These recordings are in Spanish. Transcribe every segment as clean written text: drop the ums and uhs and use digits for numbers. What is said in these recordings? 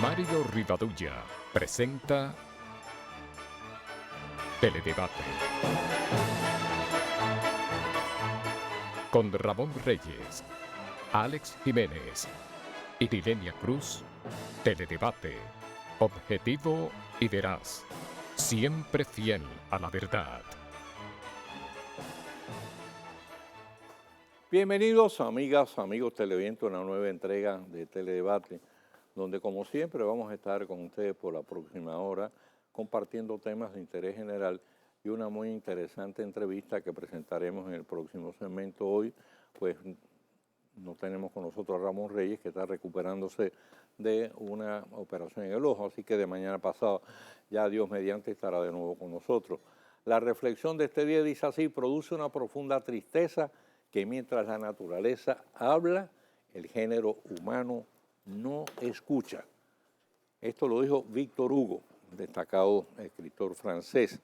Mario Rivadulla presenta Teledebate con Ramón Reyes, Alex Jiménez y Dilenia Cruz. Teledebate, objetivo y veraz, siempre fiel a la verdad. Bienvenidos, amigas, amigos televidentes, a una nueva entrega de Teledebate, donde como siempre vamos a estar con ustedes por la próxima hora compartiendo temas de interés general y una muy interesante entrevista que presentaremos en el próximo segmento. Hoy pues no tenemos con nosotros a Ramón Reyes, que está recuperándose de una operación en el ojo, así que de mañana pasado ya Dios mediante estará de nuevo con nosotros. La reflexión de este día dice así: produce una profunda tristeza que mientras la naturaleza habla, el género humano no escucha. Esto lo dijo Víctor Hugo, destacado escritor francés.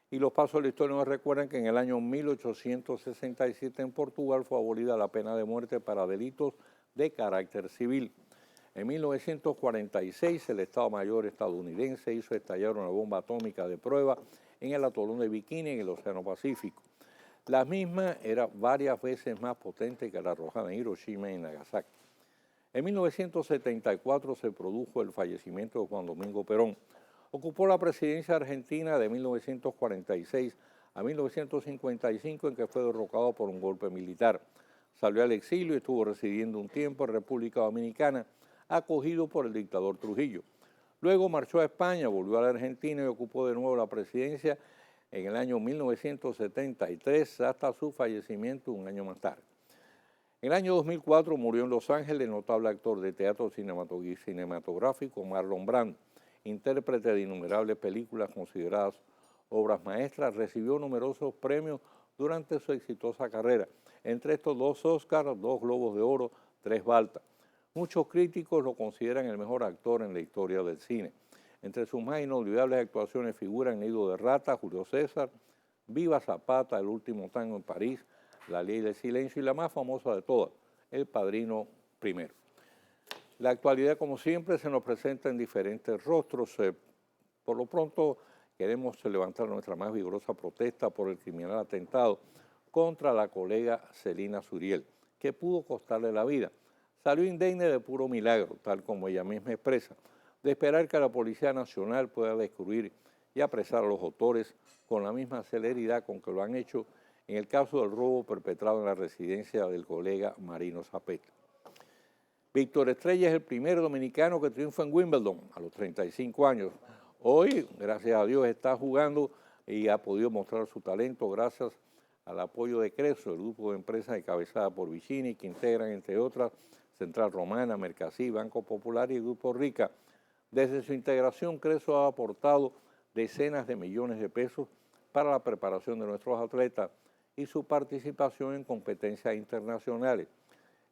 Y los pasos de la historia nos recuerdan que en el año 1867 en Portugal fue abolida la pena de muerte para delitos de carácter civil. En 1946 el Estado Mayor estadounidense hizo estallar una bomba atómica de prueba en el atolón de Bikini en el Océano Pacífico. La misma era varias veces más potente que la arrojada en Hiroshima y en Nagasaki. En 1974 se produjo el fallecimiento de Juan Domingo Perón. Ocupó la presidencia argentina de 1946 a 1955, en que fue derrocado por un golpe militar. Salió al exilio y estuvo residiendo un tiempo en República Dominicana, acogido por el dictador Trujillo. Luego marchó a España, volvió a la Argentina y ocupó de nuevo la presidencia en el año 1973 hasta su fallecimiento un año más tarde. En el año 2004 murió en Los Ángeles el notable actor de teatro cinematográfico Marlon Brando, intérprete de innumerables películas consideradas obras maestras. Recibió numerosos premios durante su exitosa carrera, entre estos 2 Oscars, 2 Globos de Oro, 3 Baltas. Muchos críticos lo consideran el mejor actor en la historia del cine. Entre sus más inolvidables actuaciones figuran Nido de Rata, Julio César, Viva Zapata, El último tango en París, La ley del silencio y la más famosa de todas, El Padrino Primero. La actualidad, como siempre, se nos presenta en diferentes rostros. Por lo pronto, queremos levantar nuestra más vigorosa protesta por el criminal atentado contra la colega Celina Suriel, que pudo costarle la vida. Salió indemne de puro milagro, tal como ella misma expresa, de esperar que la Policía Nacional pueda descubrir y apresar a los autores con la misma celeridad con que lo han hecho en el caso del robo perpetrado en la residencia del colega Marino Zapeta. Víctor Estrella es el primer dominicano que triunfa en Wimbledon a los 35 años. Hoy, gracias a Dios, está jugando y ha podido mostrar su talento gracias al apoyo de Creso, el grupo de empresas encabezada por Vicini, que integran, entre otras, Central Romana, Mercasí, Banco Popular y Grupo Rica. Desde su integración, Creso ha aportado decenas de millones de pesos para la preparación de nuestros atletas y su participación en competencias internacionales.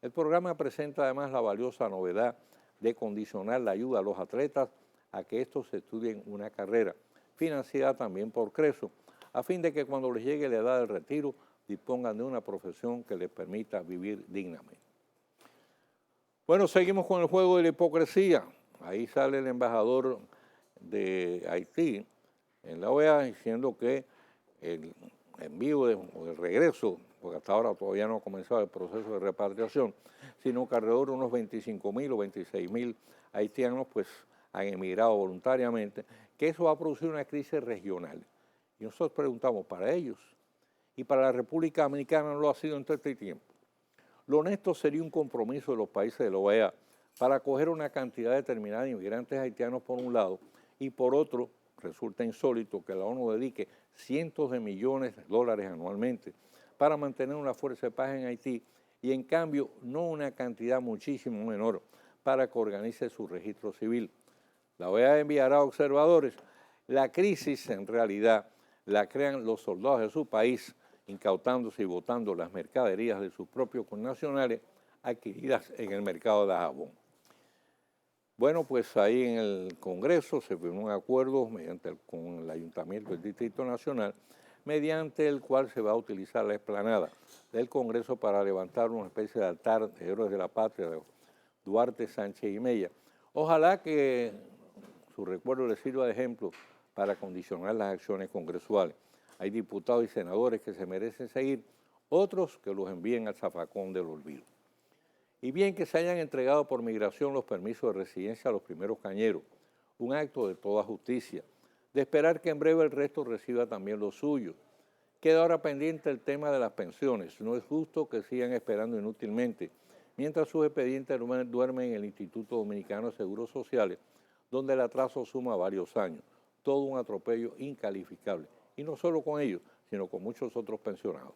El programa presenta además la valiosa novedad de condicionar la ayuda a los atletas a que estos estudien una carrera, financiada también por Creso, a fin de que cuando les llegue la edad del retiro dispongan de una profesión que les permita vivir dignamente. Bueno, seguimos con el juego de la hipocresía. Ahí sale el embajador de Haití en la OEA diciendo que el envío o el regreso, porque hasta ahora todavía no ha comenzado el proceso de repatriación, sino que alrededor de unos 25.000 o 26.000 haitianos pues han emigrado voluntariamente, que eso va a producir una crisis regional. Y nosotros preguntamos, ¿para ellos? Y para la República Dominicana no lo ha sido en todo este tiempo. Lo honesto sería un compromiso de los países de la OEA para acoger una cantidad determinada de inmigrantes haitianos por un lado, y por otro, resulta insólito que la ONU dedique cientos de millones de dólares anualmente para mantener una fuerza de paz en Haití y en cambio no una cantidad muchísimo menor para que organice su registro civil. La OEA enviará observadores. La crisis en realidad la crean los soldados de su país, incautándose y botando las mercaderías de sus propios connacionales adquiridas en el mercado de Dajabón. Bueno, pues ahí en el Congreso se firmó un acuerdo con el Ayuntamiento del Distrito Nacional, mediante el cual se va a utilizar la explanada del Congreso para levantar una especie de altar de héroes de la patria de Duarte, Sánchez y Mella, Ojalá que su recuerdo les sirva de ejemplo para condicionar las acciones congresuales. Hay diputados y senadores que se merecen seguir, otros que los envíen al zafacón del olvido. Y bien que se hayan entregado por migración los permisos de residencia a los primeros cañeros, un acto de toda justicia, de esperar que en breve el resto reciba también lo suyo. Queda ahora pendiente el tema de las pensiones. No es justo que sigan esperando inútilmente, mientras sus expedientes duermen en el Instituto Dominicano de Seguros Sociales, donde el atraso suma varios años. Todo un atropello incalificable. Y no solo con ellos, sino con muchos otros pensionados.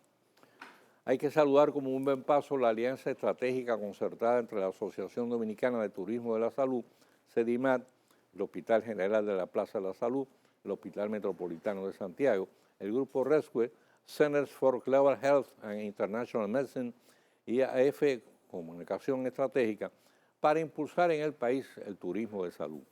Hay que saludar como un buen paso la alianza estratégica concertada entre la Asociación Dominicana de Turismo de la Salud, SEDIMAT, el Hospital General de la Plaza de la Salud, el Hospital Metropolitano de Santiago, el Grupo Rescue, Centers for Global Health and International Medicine y AF Comunicación Estratégica para impulsar en el país el turismo de salud.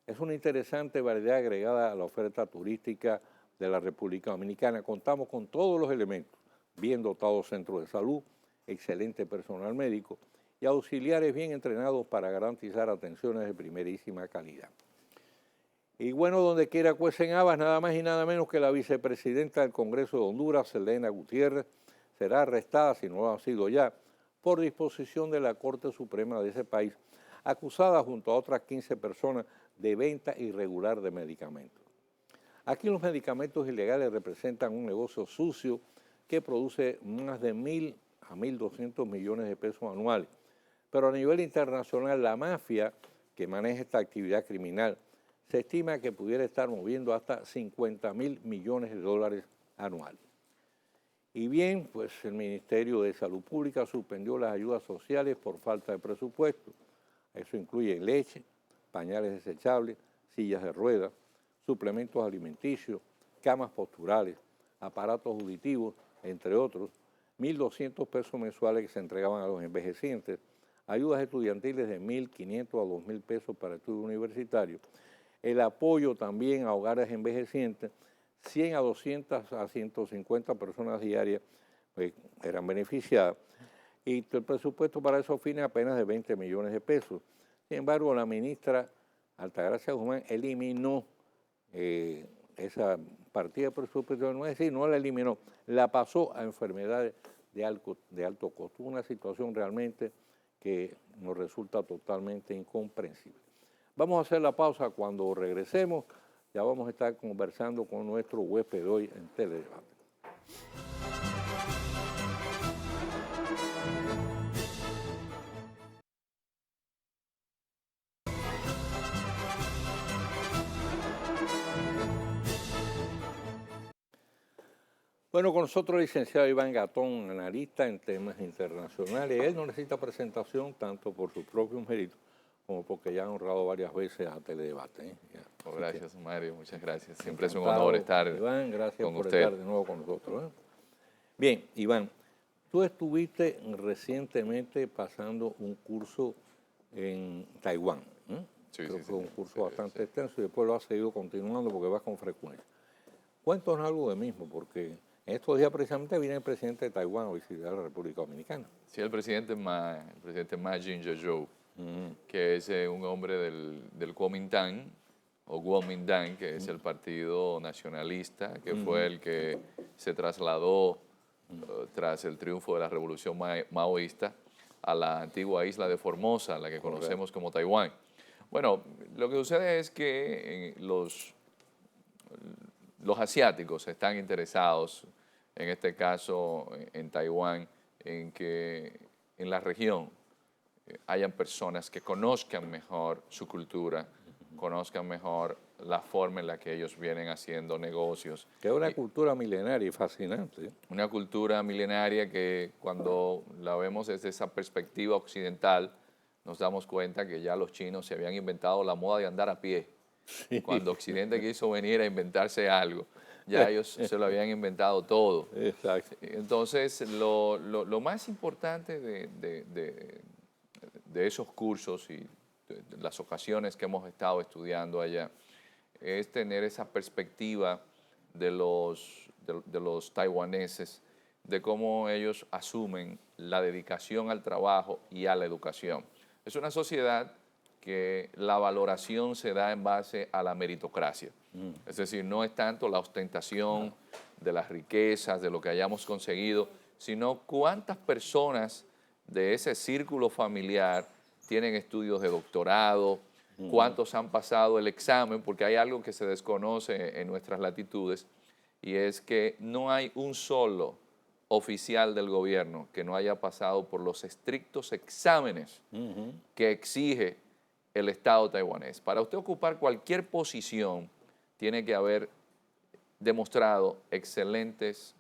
Es una interesante variedad agregada a la oferta turística de la República Dominicana. Contamos con todos los elementos, bien dotados centros de salud, excelente personal médico y auxiliares bien entrenados para garantizar atenciones de primerísima calidad. Y bueno, donde quiera cuecen habas, nada más y nada menos que la vicepresidenta del Congreso de Honduras, Elena Gutiérrez, será arrestada, si no lo ha sido ya, por disposición de la Corte Suprema de ese país, acusada junto a otras 15 personas de venta irregular de medicamentos. Aquí los medicamentos ilegales representan un negocio sucio que produce más de 1.000 a 1.200 millones de pesos anuales. Pero a nivel internacional, la mafia que maneja esta actividad criminal se estima que pudiera estar moviendo hasta 50.000 millones de dólares anuales. Y bien, pues el Ministerio de Salud Pública suspendió las ayudas sociales por falta de presupuesto. Eso incluye leche, pañales desechables, sillas de ruedas, suplementos alimenticios, camas posturales, aparatos auditivos, entre otros, 1.200 pesos mensuales que se entregaban a los envejecientes, ayudas estudiantiles de 1.500 a 2.000 pesos para estudios universitarios, el apoyo también a hogares envejecientes, 100 a 200 a 150 personas diarias pues, eran beneficiadas, y el presupuesto para esos fines apenas de 20 millones de pesos. Sin embargo, la ministra Altagracia Guzmán eliminó esa partida de presupuesto, no es decir, no la eliminó, la pasó a enfermedades de alto costo. Una situación realmente que nos resulta totalmente incomprensible. Vamos a hacer la pausa. Cuando regresemos ya vamos a estar conversando con nuestro huésped hoy en Teledebate. Bueno, con nosotros el licenciado Iván Gatón, analista en temas internacionales. Él no necesita presentación tanto por sus propios méritos como porque ya ha honrado varias veces a Teledebate. Oh, gracias, Mario, muchas gracias. Siempre es un honor estar Iván, gracias con por usted. estar de nuevo con nosotros. Bien, Iván, tú estuviste recientemente pasando un curso en Taiwán. Creo que fue un curso bastante extenso y después lo has seguido continuando porque vas con frecuencia. Cuéntanos algo de mismo, porque en estos días precisamente viene el presidente de Taiwán a visitar la República Dominicana. Sí, el presidente Ma Ying-jeou, que es un hombre del Kuomintang, o Kuomintang, que es el partido nacionalista, que fue el que se trasladó tras el triunfo de la revolución maoísta a la antigua isla de Formosa, la que conocemos como Taiwán. Bueno, lo que sucede es que los asiáticos están interesados, en este caso en Taiwán, en que en la región hayan personas que conozcan mejor su cultura, conozcan mejor la forma en la que ellos vienen haciendo negocios. Que es una cultura milenaria y fascinante. Una cultura milenaria que cuando la vemos desde esa perspectiva occidental, nos damos cuenta que ya los chinos se habían inventado la moda de andar a pie. Sí. Cuando Occidente quiso venir a inventarse algo, ya ellos se lo habían inventado todo. Exacto. Entonces, lo más importante de esos cursos y de las ocasiones que hemos estado estudiando allá es tener esa perspectiva de los taiwaneses, de cómo ellos asumen la dedicación al trabajo y a la educación. Es una sociedad que la valoración se da en base a la meritocracia. Es decir, no es tanto la ostentación de las riquezas, de lo que hayamos conseguido, sino cuántas personas de ese círculo familiar tienen estudios de doctorado, cuántos han pasado el examen, porque hay algo que se desconoce en nuestras latitudes, y es que no hay un solo oficial del gobierno que no haya pasado por los estrictos exámenes que exige el Estado taiwanés. Para usted ocupar cualquier posición, tiene que haber demostrado excelentes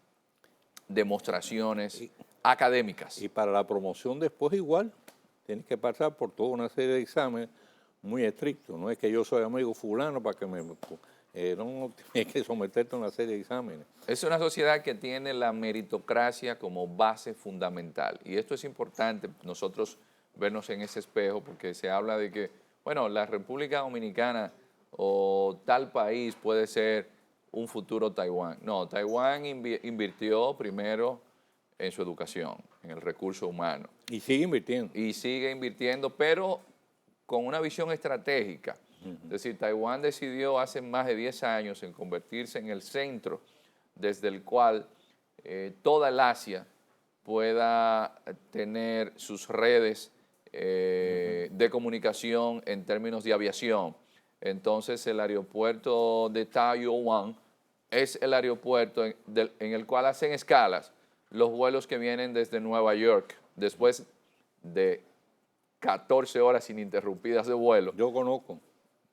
demostraciones académicas. Y para la promoción después igual, tienes que pasar por toda una serie de exámenes muy estrictos. No es que yo soy amigo fulano para que no, tienes que someterte a una serie de exámenes. Es una sociedad que tiene la meritocracia como base fundamental. Y esto es importante, nosotros vernos en ese espejo, porque se habla de que, bueno, la República Dominicana o tal país puede ser un futuro Taiwán. No, Taiwán invirtió primero en su educación, en el recurso humano. Y sigue invirtiendo. Y sigue invirtiendo, pero con una visión estratégica. Es decir, Taiwán decidió hace más de 10 años en convertirse en el centro desde el cual toda el Asia pueda tener sus redes de comunicación en términos de aviación. Entonces, el aeropuerto de Taoyuan es el aeropuerto en el cual hacen escalas los vuelos que vienen desde Nueva York, después de 14 horas ininterrumpidas de vuelo. Yo conozco,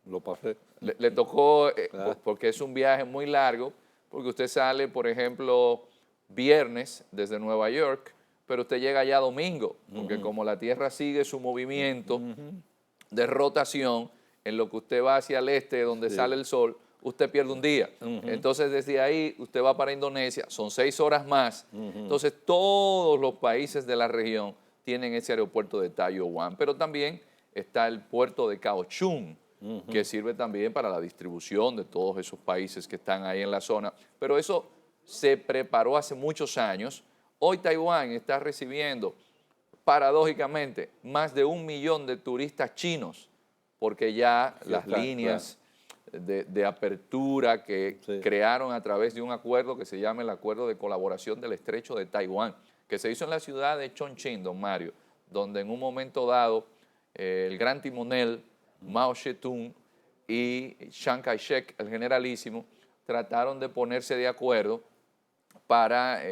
lo pasé. Le tocó, Claro. porque es un viaje muy largo, porque usted sale, por ejemplo, viernes desde Nueva York, pero usted llega ya domingo, porque como la Tierra sigue su movimiento de rotación, en lo que usted va hacia el este, donde sale el sol, usted pierde un día. Entonces, desde ahí, usted va para Indonesia, son 6 horas más. Entonces, todos los países de la región tienen ese aeropuerto de Taoyuan, pero también está el puerto de Kaohsiung, que sirve también para la distribución de todos esos países que están ahí en la zona. Pero eso se preparó hace muchos años. Hoy Taiwán está recibiendo, paradójicamente, más de 1 millón de turistas chinos, porque ya las líneas de apertura que crearon a través de un acuerdo que se llama el Acuerdo de Colaboración del Estrecho de Taiwán, que se hizo en la ciudad de Chongqing, don Mario, donde en un momento dado el gran timonel Mao Zedong y Chiang Kai-shek, el generalísimo, trataron de ponerse de acuerdo para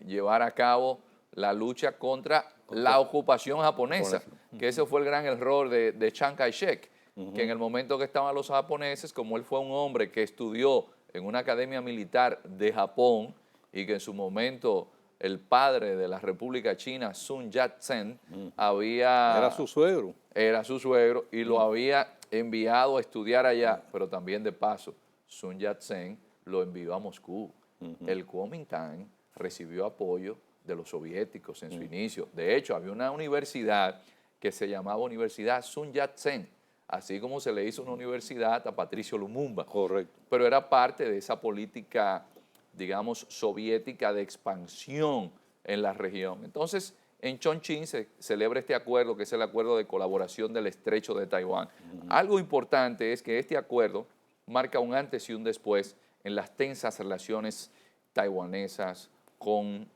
llevar a cabo la lucha contra la ocupación japonesa, que ese fue el gran error de Chiang Kai-shek, que en el momento que estaban los japoneses, como él fue un hombre que estudió en una academia militar de Japón y que en su momento el padre de la República China, Sun Yat-sen, Era su suegro. Era su suegro y lo había enviado a estudiar allá, pero también de paso, Sun Yat-sen lo envió a Moscú. El Kuomintang recibió apoyo de los soviéticos en su inicio. De hecho, había una universidad que se llamaba Universidad Sun Yat-sen, así como se le hizo una universidad a Patricio Lumumba. Correcto. Pero era parte de esa política, digamos, soviética de expansión en la región. Entonces, en Chongqing se celebra este acuerdo, que es el Acuerdo de Colaboración del Estrecho de Taiwán. Algo importante es que este acuerdo marca un antes y un después en las tensas relaciones taiwanesas con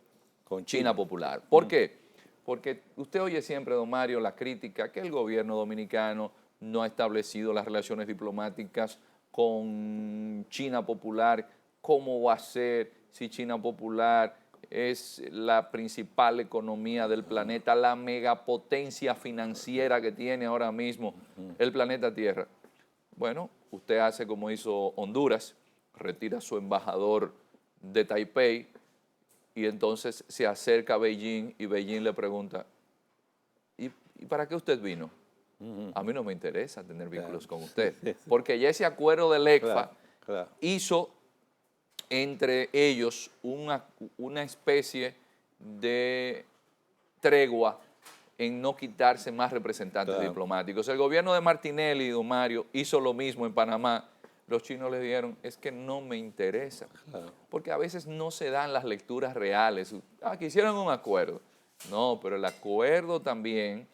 China Popular. ¿Por qué? Porque usted oye siempre, don Mario, la crítica que el gobierno dominicano no ha establecido las relaciones diplomáticas con China Popular. ¿Cómo va a ser si China Popular es la principal economía del planeta, la megapotencia financiera que tiene ahora mismo el planeta Tierra? Bueno, usted hace como hizo Honduras, retira a su embajador de Taipei y entonces se acerca a Beijing y Beijing le pregunta, ¿y para qué usted vino? A mí no me interesa tener vínculos con usted, porque ya ese acuerdo del ECFA hizo entre ellos una especie de tregua en no quitarse más representantes diplomáticos. El gobierno de Martinelli, don Mario, hizo lo mismo en Panamá. Los chinos le dijeron, es que no me interesa, porque a veces no se dan las lecturas reales. Que hicieron un acuerdo. No, pero el acuerdo también,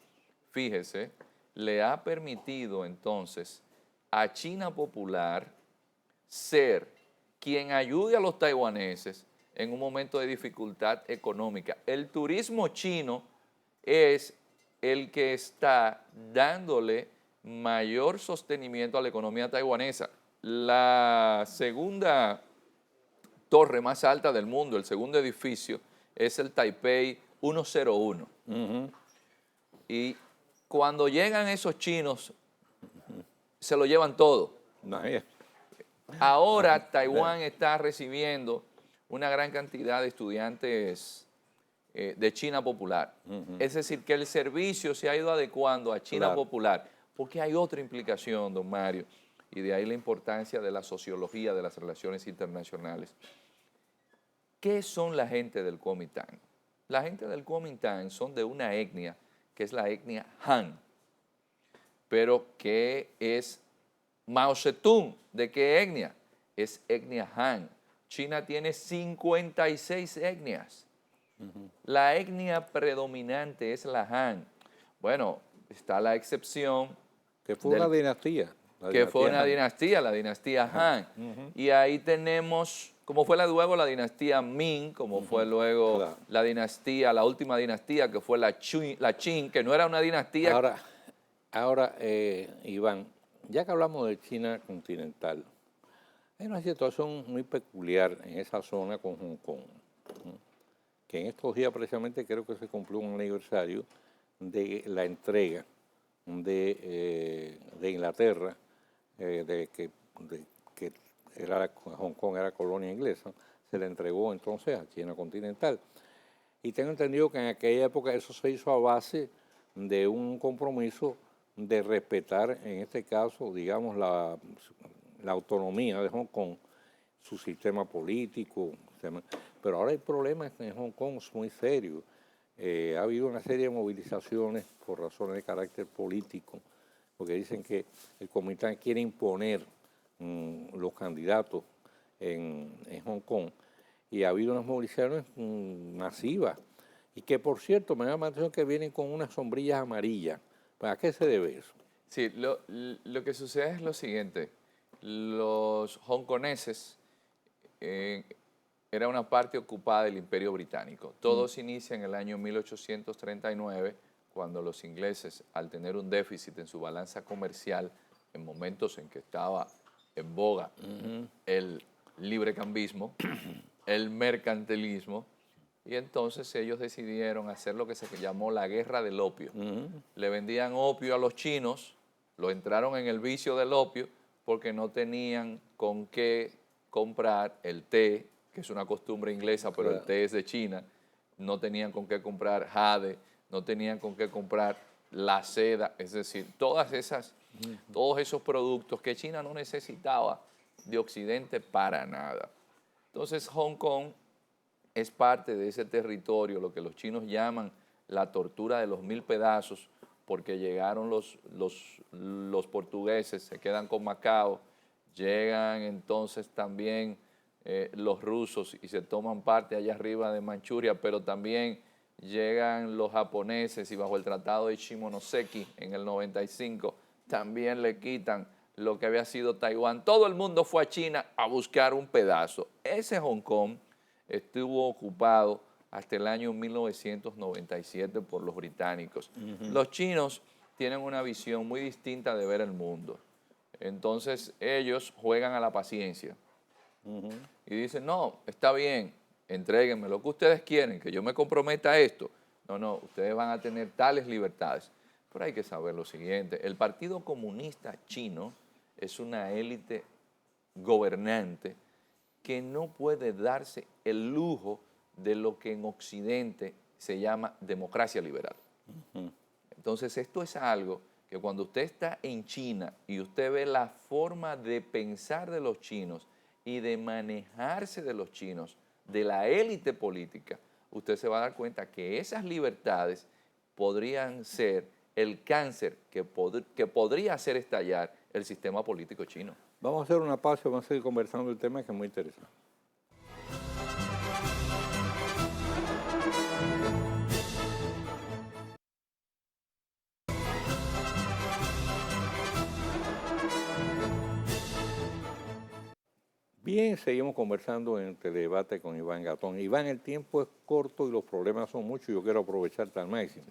fíjese, le ha permitido entonces a China Popular ser quien ayude a los taiwaneses en un momento de dificultad económica. El turismo chino es el que está dándole mayor sostenimiento a la economía taiwanesa. La segunda torre más alta del mundo, el segundo edificio, es el Taipei 101. Y cuando llegan esos chinos, se lo llevan todo. Ahora Taiwán está recibiendo una gran cantidad de estudiantes de China Popular. Es decir, que el servicio se ha ido adecuando a China Popular, porque hay otra implicación, don Mario, y de ahí la importancia de la sociología de las relaciones internacionales. ¿Qué son la gente del Kuomintang? La gente del Kuomintang son de una etnia que es la etnia Han, pero que es Mao Zedong. ¿De qué etnia? Es etnia Han. China tiene 56 etnias. La etnia predominante es la Han. Bueno, está la excepción. Que fue una dinastía. Fue una dinastía, la dinastía Han. Y ahí tenemos, como fue luego la dinastía Ming, como fue luego la dinastía, la última dinastía, que fue la Qing, que no era una dinastía. Ahora Iván, ya que hablamos de China continental, hay una situación muy peculiar en esa zona con Hong Kong, que en estos días precisamente creo que se cumplió un aniversario de la entrega de Inglaterra, de que Hong Kong era colonia inglesa, se le entregó entonces a China continental. Y tengo entendido que en aquella época eso se hizo a base de un compromiso de respetar, en este caso, digamos, la autonomía de Hong Kong, su sistema político, pero ahora hay problemas en Hong Kong muy serios. Ha habido una serie de movilizaciones por razones de carácter político, porque dicen que el Kuomintang quiere imponer los candidatos en Hong Kong, y ha habido unas movilizaciones masivas, y que por cierto me llama la atención que vienen con unas sombrillas amarillas. ¿Para qué se debe eso? Sí, lo que sucede es lo siguiente. Los hongkoneses era una parte ocupada del Imperio Británico. Todo se inicia en el año 1839, cuando los ingleses, al tener un déficit en su balanza comercial, en momentos en que estaba en boga el librecambismo, el mercantilismo, y entonces ellos decidieron hacer lo que se llamó la guerra del opio. Le vendían opio a los chinos, lo entraron en el vicio del opio porque no tenían con qué comprar el té, que es una costumbre inglesa, pero el té es de China. No tenían con qué comprar jade, no tenían con qué comprar la seda, es decir, todos esos productos que China no necesitaba de Occidente para nada. Entonces Hong Kong es parte de ese territorio, lo que los chinos llaman la tortura de los 1000 pedazos, porque llegaron los portugueses, se quedan con Macao, llegan entonces también los rusos y se toman parte allá arriba de Manchuria, pero también llegan los japoneses y bajo el tratado de Shimonoseki en el 95 también le quitan lo que había sido Taiwán. Todo el mundo fue a China a buscar un pedazo. Ese Hong Kong estuvo ocupado hasta el año 1997 por los británicos. Los chinos tienen una visión muy distinta de ver el mundo. Entonces ellos juegan a la paciencia y dicen, no, está bien, entréguenme lo que ustedes quieren, que yo me comprometa a esto. No, ustedes van a tener tales libertades. Pero hay que saber lo siguiente, el Partido Comunista Chino es una élite gobernante que no puede darse el lujo de lo que en Occidente se llama democracia liberal. Entonces esto es algo que cuando usted está en China y usted ve la forma de pensar de los chinos y de manejarse de los chinos, de la élite política, usted se va a dar cuenta que esas libertades podrían ser el cáncer que podría hacer estallar el sistema político chino. Vamos a hacer una pausa, vamos a seguir conversando del tema que es muy interesante. Bien, seguimos conversando en Teledebate con Iván Gatón. Iván, el tiempo es corto y los problemas son muchos. Yo quiero aprovecharte al máximo.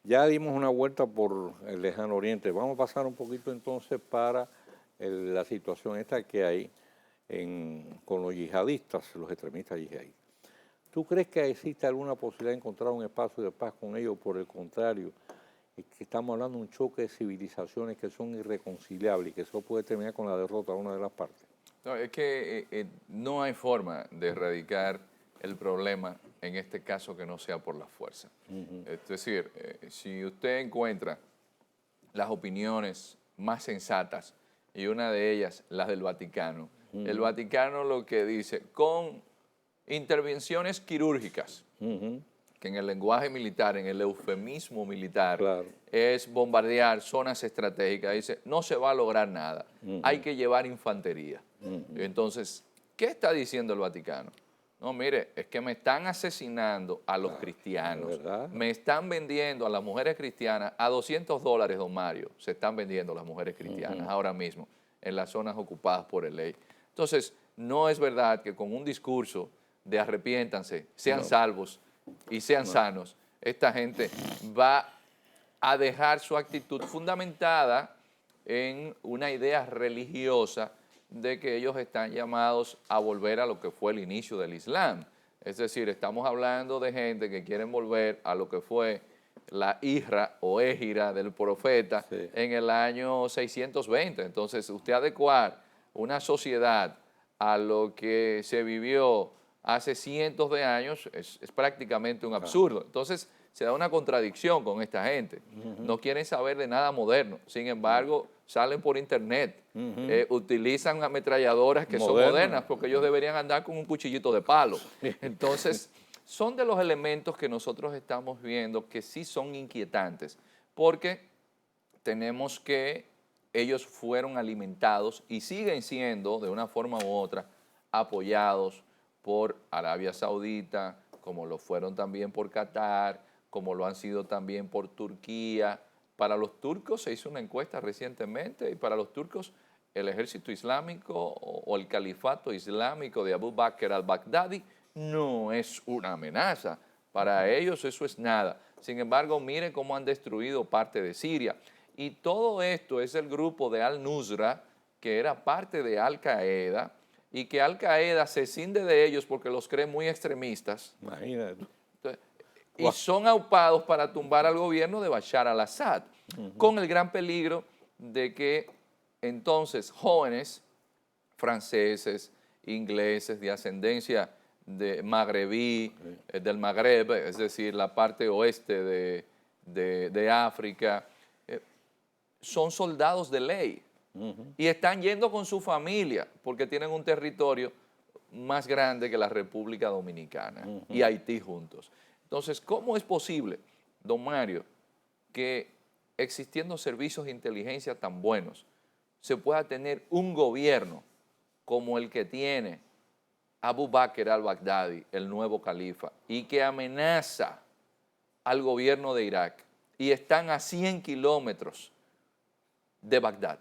Ya dimos una vuelta por el lejano oriente. Vamos a pasar un poquito entonces para la situación esta que hay con los yihadistas, los extremistas yihadistas. ¿Tú crees que existe alguna posibilidad de encontrar un espacio de paz con ellos? Por el contrario, es que estamos hablando de un choque de civilizaciones que son irreconciliables y que eso puede terminar con la derrota de una de las partes. No, es que no hay forma de erradicar el problema, en este caso que no sea por la fuerza. Es decir, si usted encuentra las opiniones más sensatas, y una de ellas, las del Vaticano, el Vaticano lo que dice, con intervenciones quirúrgicas, que en el lenguaje militar, en el eufemismo militar, Claro. es bombardear zonas estratégicas. Dice, no se va a lograr nada, hay que llevar infantería. Entonces, ¿qué está diciendo el Vaticano? No, mire, es que me están asesinando a los cristianos, ¿verdad? me están vendiendo a las mujeres cristianas a $200, don Mario, se están vendiendo las mujeres cristianas ahora mismo en las zonas ocupadas por el ley. Entonces, no es verdad que con un discurso de arrepiéntanse, sean salvos y sean sanos, esta gente va a dejar su actitud fundamentada en una idea religiosa de que ellos están llamados a volver a lo que fue el inicio del Islam. Es decir, estamos hablando de gente que quieren volver a lo que fue la hijra o égira del profeta en el año 620. Entonces, usted adecuar una sociedad a lo que se vivió hace cientos de años es prácticamente un absurdo. Entonces, se da una contradicción con esta gente. No quieren saber de nada moderno. Sin embargo, salen por internet, utilizan ametralladoras que son modernas porque ellos deberían andar con un cuchillito de palo. Entonces, son de los elementos que nosotros estamos viendo que sí son inquietantes porque tenemos que ellos fueron alimentados y siguen siendo, de una forma u otra, apoyados por Arabia Saudita, como lo fueron también por Qatar, como lo han sido también por Turquía. Para los turcos se hizo una encuesta recientemente y para los turcos el ejército islámico o el califato islámico de Abu Bakr al-Baghdadi no es una amenaza. Para ellos eso es nada. Sin embargo, miren cómo han destruido parte de Siria. Y todo esto es el grupo de Al-Nusra, que era parte de Al-Qaeda, y que Al-Qaeda se escinde de ellos porque los cree muy extremistas. Imagínate. Y son aupados para tumbar al gobierno de Bashar al-Assad, con el gran peligro de que entonces jóvenes franceses, ingleses, de ascendencia de magrebí, del Magreb, es decir, la parte oeste de África, son soldados de ley y están yendo con su familia porque tienen un territorio más grande que la República Dominicana y Haití juntos. Entonces, ¿cómo es posible, don Mario, que existiendo servicios de inteligencia tan buenos, se pueda tener un gobierno como el que tiene Abu Bakr al-Baghdadi, el nuevo califa, y que amenaza al gobierno de Irak y están a 100 kilómetros de Bagdad?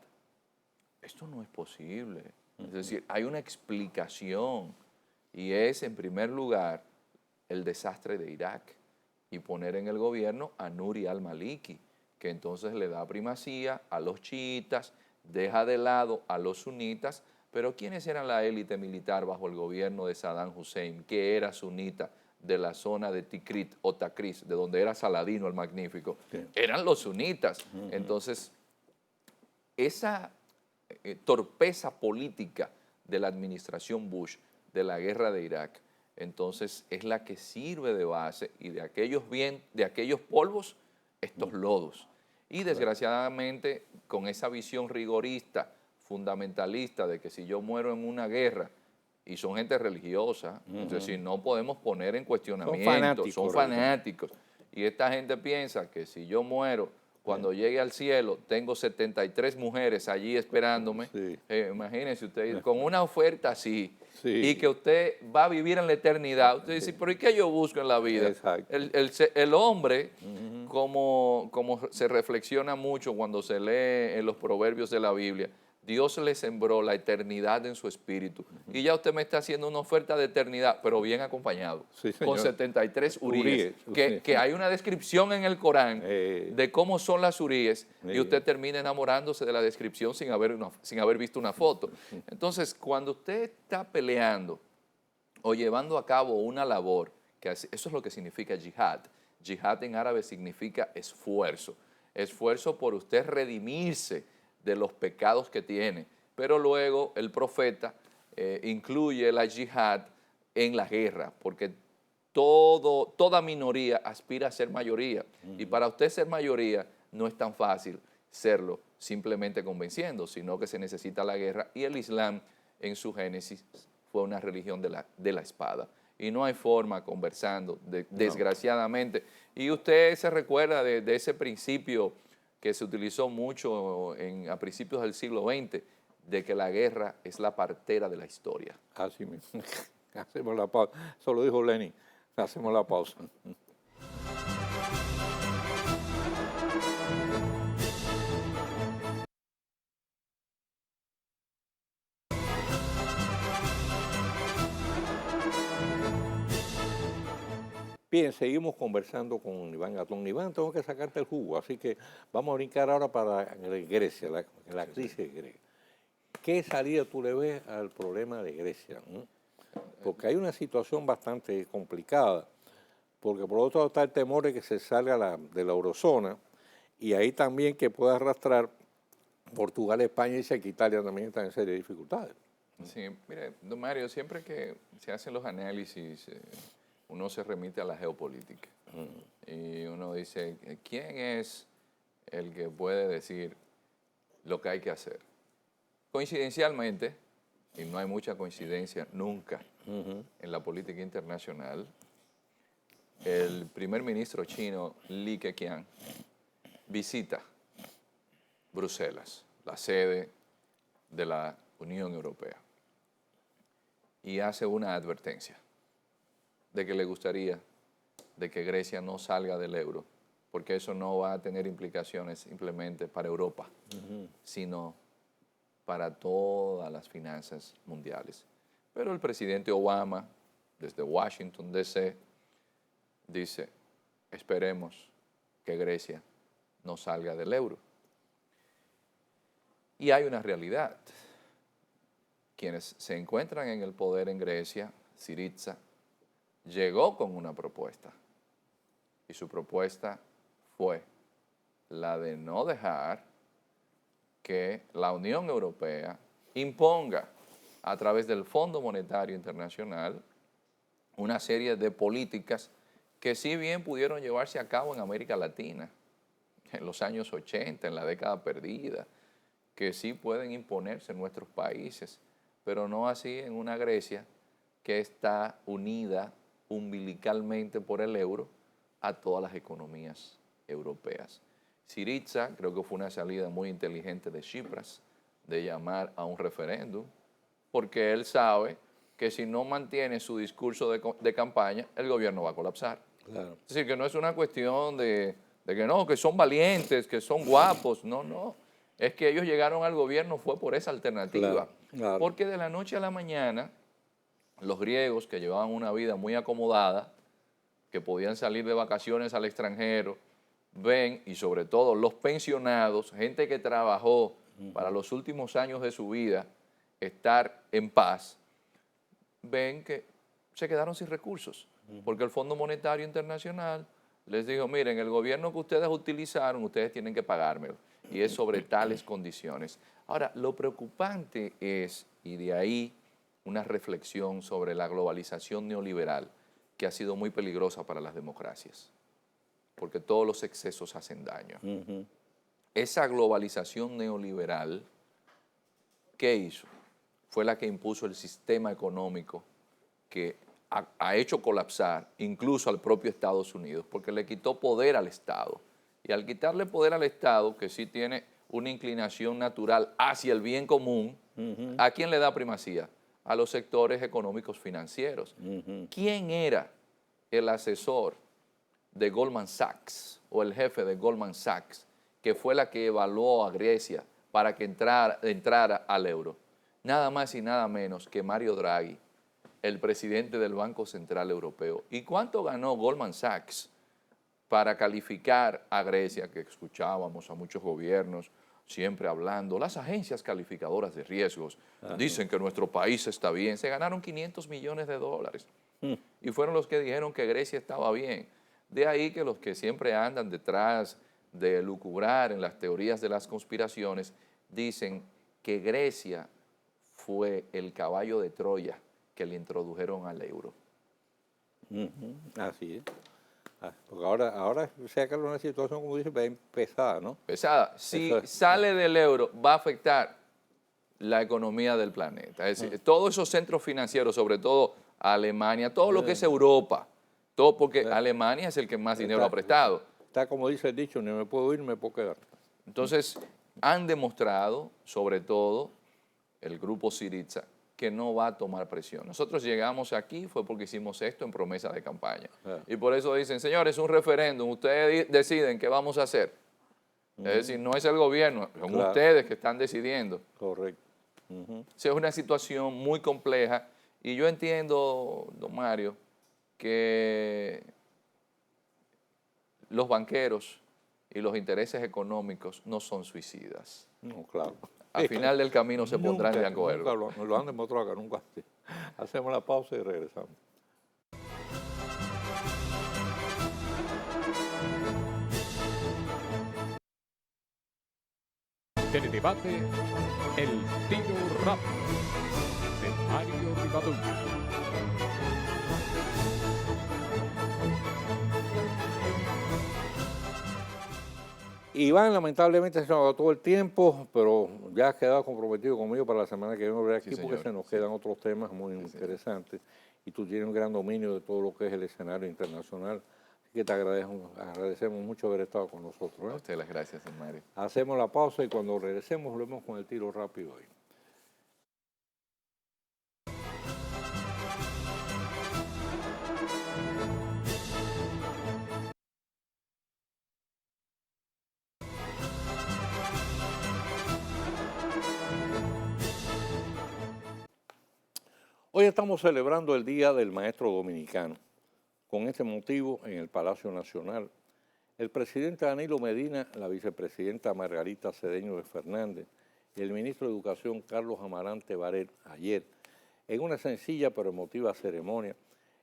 Esto no es posible. Es decir, hay una explicación y es, en primer lugar, el desastre de Irak y poner en el gobierno a Nuri al-Maliki, que entonces le da primacía a los chiitas, deja de lado a los sunitas. Pero ¿quiénes eran la élite militar bajo el gobierno de Saddam Hussein, que era sunita de la zona de Tikrit o Takris, de donde era Saladino el Magnífico? Eran los sunitas. Entonces, esa torpeza política de la administración Bush, de la guerra de Irak, entonces es la que sirve de base y de aquellos polvos, estos lodos. Y desgraciadamente, con esa visión rigorista, fundamentalista, de que si yo muero en una guerra, y son gente religiosa, es decir, no podemos poner en cuestionamiento, son fanáticos. Y esta gente piensa que si yo muero, cuando llegue al cielo, tengo 73 mujeres allí esperándome. Imagínense usted, con una oferta así, y que usted va a vivir en la eternidad. Usted dice, ¿pero y qué yo busco en la vida? El hombre, como se reflexiona mucho cuando se lee en los proverbios de la Biblia, Dios le sembró la eternidad en su espíritu. Y ya usted me está haciendo una oferta de eternidad, pero bien acompañado, Sí, señor. con 73 uríes. Uríes. Que hay una descripción en el Corán de cómo son las uríes, y usted termina enamorándose de la descripción sin haber visto una foto. Entonces, cuando usted está peleando o llevando a cabo una labor, eso es lo que significa yihad. Yihad en árabe significa esfuerzo. Esfuerzo por usted redimirse de los pecados que tiene. Pero luego el profeta incluye la yihad en la guerra, porque toda minoría aspira a ser mayoría. Y para usted ser mayoría no es tan fácil serlo simplemente convenciendo, sino que se necesita la guerra. Y el Islam en su génesis fue una religión de la espada. Y no hay forma conversando, desgraciadamente. Y usted se recuerda de ese principio que se utilizó mucho a principios del siglo XX, de que la guerra es la partera de la historia. Así mismo. Hacemos la pausa. Eso lo dijo Lenin. Hacemos la pausa. Bien, seguimos conversando con Iván Gatón. Iván, tengo que sacarte el jugo, así que vamos a brincar ahora para Grecia, la crisis de Grecia. ¿Qué salida tú le ves al problema de Grecia? Porque hay una situación bastante complicada, porque por otro lado está el temor de que se salga de la eurozona, y ahí también que pueda arrastrar Portugal, España y que Italia también están en serie de dificultades. Sí, mire, don Mario, siempre que se hacen los análisis, uno se remite a la geopolítica. Y uno dice, ¿quién es el que puede decir lo que hay que hacer? Coincidencialmente, y no hay mucha coincidencia nunca en la política internacional, el primer ministro chino Li Keqiang visita Bruselas, la sede de la Unión Europea, y hace una advertencia de que le gustaría de que Grecia no salga del euro, porque eso no va a tener implicaciones simplemente para Europa, sino para todas las finanzas mundiales. Pero el presidente Obama, desde Washington, D.C., dice, esperemos que Grecia no salga del euro. Y hay una realidad. Quienes se encuentran en el poder en Grecia, Syriza, llegó con una propuesta. Y su propuesta fue la de no dejar que la Unión Europea imponga a través del Fondo Monetario Internacional una serie de políticas que si bien pudieron llevarse a cabo en América Latina en los años 80, en la década perdida, que sí pueden imponerse en nuestros países, pero no así en una Grecia que está unida umbilicalmente por el euro a todas las economías europeas. Syriza creo que fue una salida muy inteligente de Tsipras, de llamar a un referéndum, porque él sabe que si no mantiene su discurso de campaña, el gobierno va a colapsar. Claro. Es decir, que no es una cuestión de que no, que son valientes, que son guapos, no. Es que ellos llegaron al gobierno fue por esa alternativa. Claro. Porque de la noche a la mañana, los griegos que llevaban una vida muy acomodada, que podían salir de vacaciones al extranjero, ven, y sobre todo los pensionados, gente que trabajó para los últimos años de su vida, estar en paz, ven que se quedaron sin recursos, porque el Fondo Monetario Internacional les dijo, miren, el gobierno que ustedes utilizaron, ustedes tienen que pagármelo, y es sobre tales condiciones. Ahora, lo preocupante es, y de ahí una reflexión sobre la globalización neoliberal, que ha sido muy peligrosa para las democracias, porque todos los excesos hacen daño. Esa globalización neoliberal, ¿qué hizo? Fue la que impuso el sistema económico que ha hecho colapsar incluso al propio Estados Unidos, porque le quitó poder al Estado. Y al quitarle poder al Estado, que sí tiene una inclinación natural hacia el bien común, ¿a quién le da primacía? A los sectores económicos financieros. ¿Quién era el asesor de Goldman Sachs o el jefe de Goldman Sachs, que fue la que evaluó a Grecia para que entrara al euro. Nada más y nada menos que Mario Draghi, el presidente del Banco Central Europeo. ¿Y cuánto ganó Goldman Sachs para calificar a Grecia, que escuchábamos a muchos gobiernos siempre hablando? Las agencias calificadoras de riesgos dicen que nuestro país está bien. Se ganaron 500 millones de dólares y fueron los que dijeron que Grecia estaba bien. De ahí que los que siempre andan detrás de lucubrar en las teorías de las conspiraciones dicen que Grecia fue el caballo de Troya que le introdujeron al euro. Así es. Porque ahora se ha creado una situación, como dice, bien pesada, ¿no? Pesada. Si sale del euro, va a afectar la economía del planeta. Es decir, todos esos centros financieros, sobre todo Alemania, todo lo que es Europa, todo porque Alemania es el que más dinero ha prestado. Está como dice el dicho, ni me puedo ir, ni me puedo quedar. Entonces, han demostrado, sobre todo el grupo Syriza, que no va a tomar presión. Nosotros llegamos aquí fue porque hicimos esto en promesa de campaña. Y por eso dicen, señores, es un referéndum, ustedes deciden qué vamos a hacer. Es decir, no es el gobierno, son ustedes que están decidiendo. Correcto. Es una situación muy compleja y yo entiendo, don Mario, que los banqueros y los intereses económicos no son suicidas. No, claro. Al final del camino se pondrán de acuerdo. Nunca lo han demostrado acá, nunca. Hacemos la pausa y regresamos. Teledebate El Tiro Rápido de Mario Rivadeneira. Iván, lamentablemente se nos agotó el tiempo, pero ya has quedado comprometido conmigo para la semana que viene volver aquí, porque se nos quedan otros temas muy interesantes y tú tienes un gran dominio de todo lo que es el escenario internacional. Así que te agradecemos mucho haber estado con nosotros. A usted las gracias, don Mario. Hacemos la pausa y cuando regresemos volvemos con el tiro rápido ahí. Hoy estamos celebrando el Día del Maestro Dominicano. Con este motivo, en el Palacio Nacional, el presidente Danilo Medina, la vicepresidenta Margarita Cedeño de Fernández y el ministro de Educación Carlos Amarante Baret, ayer, en una sencilla pero emotiva ceremonia,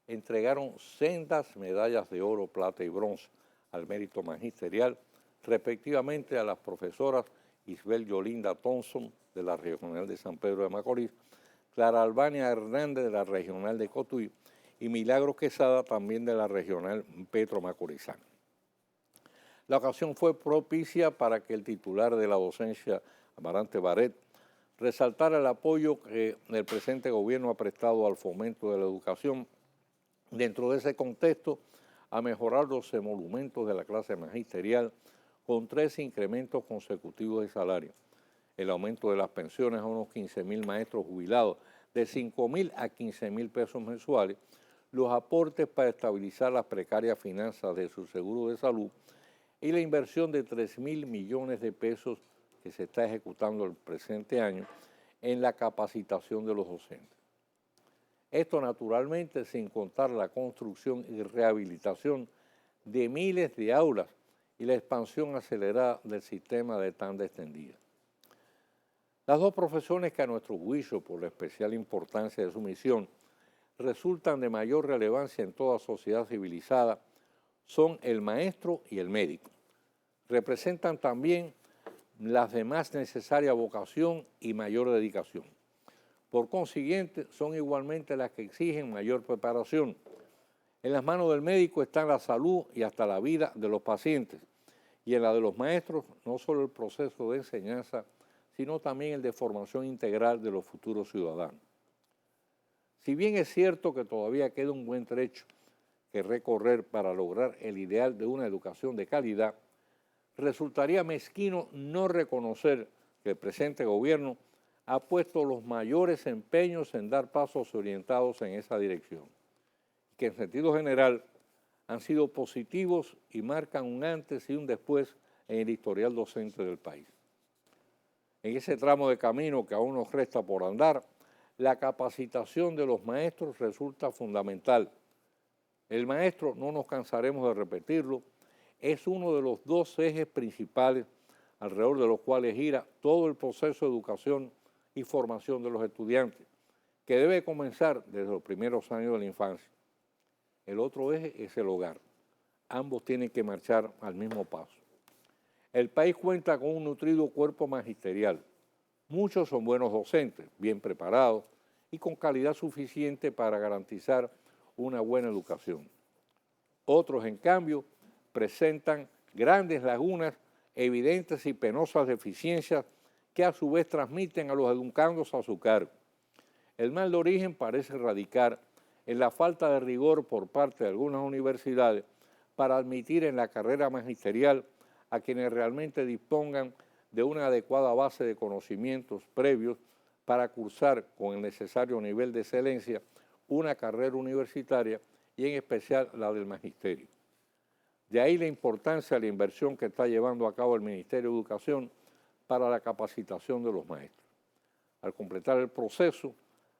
entregaron sendas medallas de oro, plata y bronce al mérito magisterial, respectivamente a las profesoras Isabel Yolinda Thompson, de la Regional de San Pedro de Macorís, Clara Albania Hernández, de la Regional de Cotuí, y Milagro Quesada, también de la Regional Petro Macorizán. La ocasión fue propicia para que el titular de la docencia, Amarante Baret, resaltara el apoyo que el presente gobierno ha prestado al fomento de la educación. Dentro de ese contexto, a mejorar los emolumentos de la clase magisterial con 3 incrementos consecutivos de salario. El aumento de las pensiones a unos 15.000 maestros jubilados de 5.000 a 15.000 pesos mensuales, los aportes para estabilizar las precarias finanzas de su seguro de salud y la inversión de 3.000 millones de pesos que se está ejecutando el presente año en la capacitación de los docentes. Esto naturalmente sin contar la construcción y rehabilitación de miles de aulas y la expansión acelerada del sistema de tanda extendida. Las dos profesiones que a nuestro juicio, por la especial importancia de su misión, resultan de mayor relevancia en toda sociedad civilizada, son el maestro y el médico. Representan también las de más necesaria vocación y mayor dedicación. Por consiguiente, son igualmente las que exigen mayor preparación. En las manos del médico está la salud y hasta la vida de los pacientes, y en la de los maestros no solo el proceso de enseñanza, sino también el de formación integral de los futuros ciudadanos. Si bien es cierto que todavía queda un buen trecho que recorrer para lograr el ideal de una educación de calidad, resultaría mezquino no reconocer que el presente gobierno ha puesto los mayores empeños en dar pasos orientados en esa dirección, que en sentido general han sido positivos y marcan un antes y un después en el historial docente del país. en ese tramo de camino que aún nos resta por andar, la capacitación de los maestros resulta fundamental. El maestro, no nos cansaremos de repetirlo, es uno de los dos ejes principales alrededor de los cuales gira todo el proceso de educación y formación de los estudiantes, que debe comenzar desde los primeros años de la infancia. El otro eje es el hogar. Ambos tienen que marchar al mismo paso. El país cuenta con un nutrido cuerpo magisterial. Muchos son buenos docentes, bien preparados y con calidad suficiente para garantizar una buena educación. Otros, en cambio, presentan grandes lagunas, evidentes y penosas deficiencias que a su vez transmiten a los educandos a su cargo. El mal de origen parece radicar en la falta de rigor por parte de algunas universidades para admitir en la carrera magisterial a quienes realmente dispongan de una adecuada base de conocimientos previos para cursar con el necesario nivel de excelencia una carrera universitaria y en especial la del magisterio. De ahí la importancia de la inversión que está llevando a cabo el Ministerio de Educación para la capacitación de los maestros. Al completar el proceso,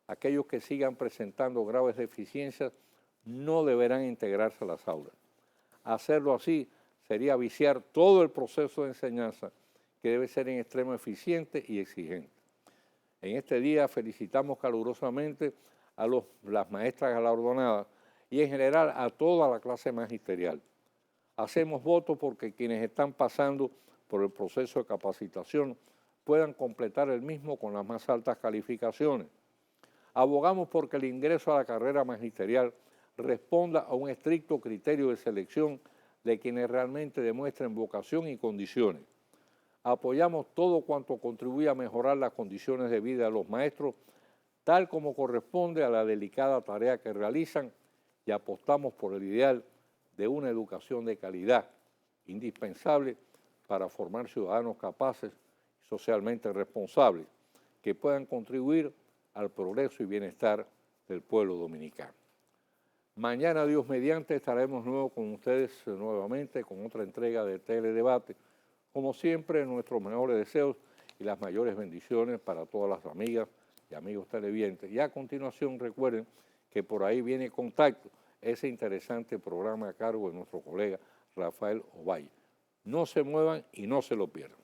aquellos que sigan presentando graves deficiencias no deberán integrarse a las aulas. Hacerlo así sería viciar todo el proceso de enseñanza, que debe ser en extremo eficiente y exigente. En este día felicitamos calurosamente a las maestras galardonadas y en general a toda la clase magisterial. Hacemos voto porque quienes están pasando por el proceso de capacitación puedan completar el mismo con las más altas calificaciones. Abogamos porque el ingreso a la carrera magisterial responda a un estricto criterio de selección de quienes realmente demuestren vocación y condiciones. Apoyamos todo cuanto contribuya a mejorar las condiciones de vida de los maestros, tal como corresponde a la delicada tarea que realizan, y apostamos por el ideal de una educación de calidad, indispensable para formar ciudadanos capaces y socialmente responsables, que puedan contribuir al progreso y bienestar del pueblo dominicano. Mañana, Dios mediante, estaremos con ustedes nuevamente con otra entrega de Teledebate. Como siempre, nuestros mejores deseos y las mayores bendiciones para todas las amigas y amigos televidentes. Y a continuación, recuerden que por ahí viene Contacto, ese interesante programa a cargo de nuestro colega Rafael Ovalle. No se muevan y no se lo pierdan.